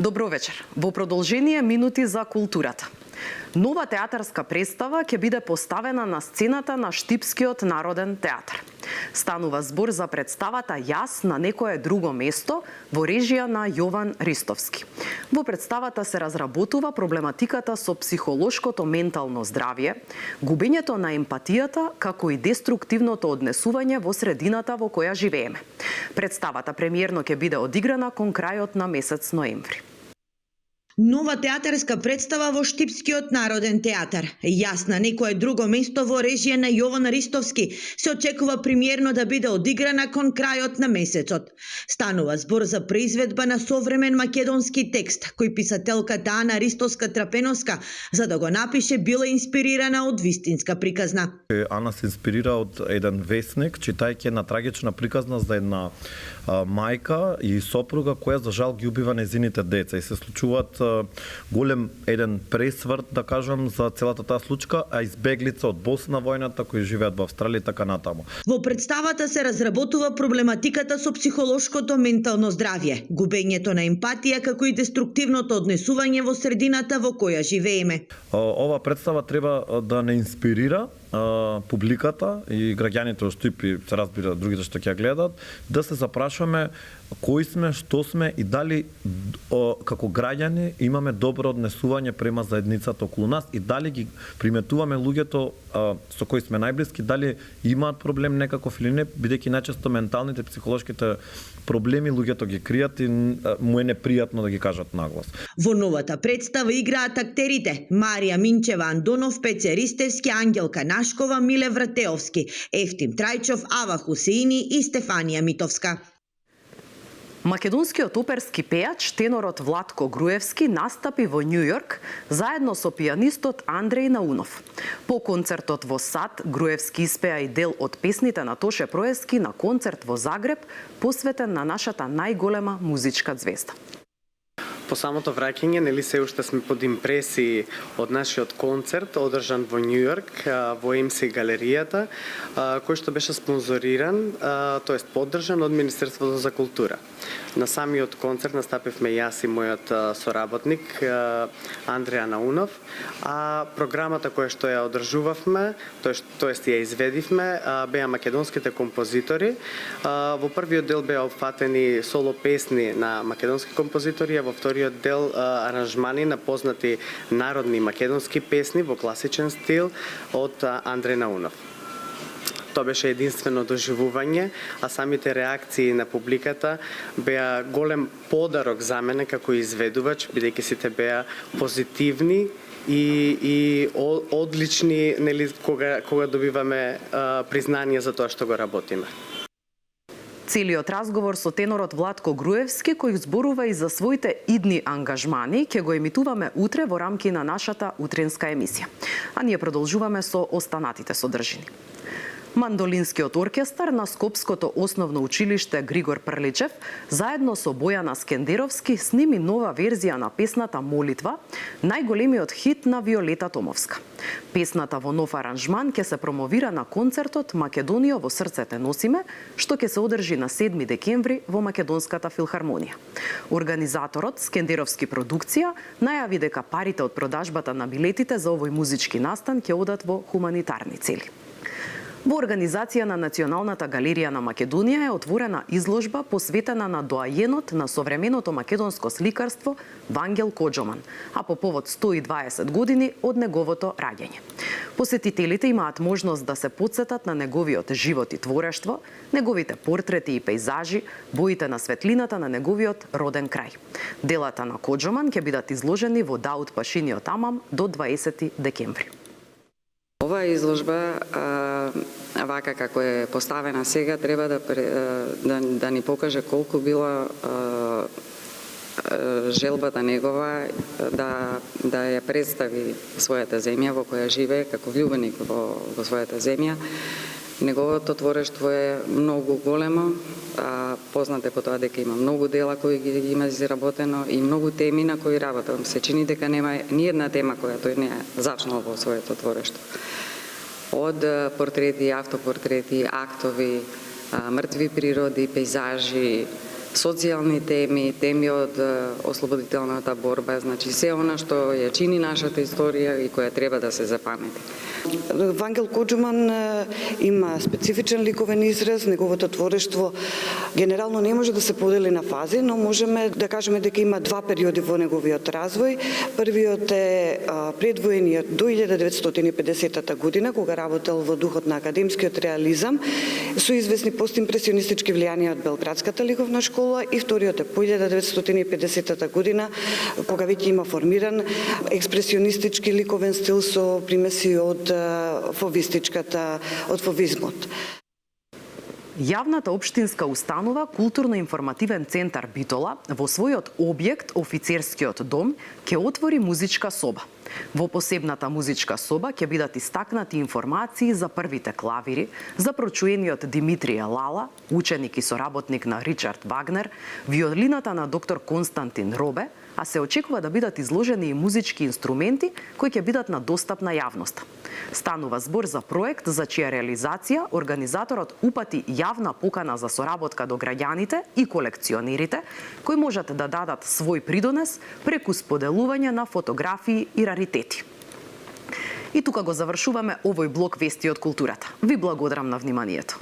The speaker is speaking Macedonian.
Добро вечер. Во продолжение минути за културата. Нова театарска представа ќе биде поставена на сцената на Штипскиот народен театар. Станува збор за представата Јас на некое друго место во режија на Јован Ристовски. Во представата се разработува проблематиката со психолошкото ментално здравје, губењето на емпатијата, како и деструктивното однесување во средината во која живееме. Представата премиерно ќе биде одиграна кон крајот на месец ноември. Нова театарска представа во Штипскиот народен театар. Јас на некое друго место во режија на Јован Ристовски се очекува премиерно да биде одиграна кон крајот на месецот. Станува збор за произведба на современ македонски текст, кој писателката Ана Ристовска-Трапеновска, за да го напише, била инспирирана од вистинска приказна. Ана се инспирира од еден весник, читајќи една трагична приказна за една мајка и сопруга која за жал ги убива незините деца и се случуваат голем еден пресврт, да кажам, за целата таа случка, а избеглица од Босна војната кои живеат во Австралија и така натаму. Во представата се разработува проблематиката со психолошкото ментално здравје, губењето на емпатија, како и деструктивното однесување во средината во која живееме. Ова представа треба да не инспирира публиката и граѓаните од Штип и се разбира другите што ќе ја гледат, да се запрашаме кои сме, што сме и дали како граѓани имаме добро однесување према заедницата околу нас и дали ги приметуваме луѓето со кои сме најблиски, дали имаат проблем некаков или не, бидејќи најчесто менталните, психолошките проблеми луѓето ги кријат и му е непријатно да ги кажат наглас. Во новата представа играат актерите Марија Минчева Андонов, Пеце Ристевски, Ангелка Нашкова, Миле Вратеовски, Ефтим Трајчов, Ава Хусеини и Стефанија Митовска. Македонскиот оперски пејач, тенорот Владко Груевски, настапи во Њу Јорк заедно со пијанистот Андреј Наунов. По концертот во САД, Груевски испеа и дел од песните на Тоше Проески на концерт во Загреб, посветен на нашата најголема музичка звезда. По самото враќање, нели се уште сме под импресии од нашиот концерт одржан во Њу Јорк, во МС галеријата, кој што беше спонзориран, тоест поддржан од Министерството за култура. На самиот концерт настапивме јас и мојот соработник Андреј Наунов, а програмата која што ја одржувавме, тоест ја изведивме, беа македонските композитори. Во првиот дел беа опфатени соло песни на македонски композитори, а во вториот дел аранжмани на познати народни македонски песни во класичен стил од Андреј Наунов. Тоа беше единствено доживување, а самите реакции на публиката беа голем подарок за мене како изведувач, бидејќи сите беа позитивни и одлични, нели, кога добиваме признание за тоа што го работиме. Целиот разговор со тенорот Владко Груевски, кој зборува и за своите идни ангажмани, ќе го емитуваме утре во рамки на нашата утренска емисија. А ние продолжуваме со останатите содржини. Мандолинскиот оркестар на Скопското основно училиште Григор Прличев заедно со Бојана Скендеровски сними нова верзија на песната Молитва, најголемиот хит на Виолета Томовска. Песната во нов аранжман ќе се промовира на концертот Македонија во срцете носиме, што ќе се одржи на 7 декември во Македонската филхармонија. Организаторот Скендеровски продукција најави дека парите од продажбата на билетите за овој музички настан ќе одат во хуманитарни цели. Во организација на Националната галерија на Македонија е отворена изложба посветена на доајенот на современото македонско сликарство Вангел Коџоман, а по повод 120 години од неговото раѓање. Посетителите имаат можност да се потсетат на неговиот живот и творештво, неговите портрети и пејзажи, боите на светлината на неговиот роден крај. Делата на Коџоман ќе бидат изложени во Даут Пашиниот Амам до 20 декември. Оваа изложба, вака како е поставена сега, треба да ни покаже колку била желбата негова да ја представи својата земја во која живее како влюбеник во својата земја. Неговото творештво е многу големо, познате по тоа дека има многу дела кои ги има изработено и многу теми на кои работам. Се чини дека нема ни една тема која тој не е зачнал во своето творештво. Од портрети, автопортрети, актови, мртви природи, пејзажи, социјални теми, теми од ослободителната борба, значи се она што ја чини нашата историја и која треба да се запамети. Вангел Коџуман има специфичен ликовен израз, неговото творештво генерално не може да се подели на фази, но можеме да кажеме дека има два периоди во неговиот развој. Првиот е предвоениот до 1950 година, кога работел во духот на академскиот реализам, со известни постимпресионистички влијанија од Белградската ликовна школа, и вториот е по 1950 година, кога веќе има формиран експресионистички ликовен стил со примеси од фовизмот. Јавната општинска установа Културно-информативен центар Битола во својот објект Офицерскиот дом ќе отвори музичка соба. Во посебната музичка соба ќе бидат истакнати информации за првите клавири, за прочуениот Димитрија Лала, ученик и соработник на Ричард Вагнер, виолината на доктор Константин Робе, а се очекува да бидат изложени и музички инструменти кои ќе бидат на достапна јавност. Станува збор за проект за чија реализација организаторот упати јавна покана за соработка до граѓаните и колекционерите кои можат да дадат свој придонес преку споделување на фотографии и раритети. И тука го завршуваме овој блок вести од културата. Ви благодарам на вниманието.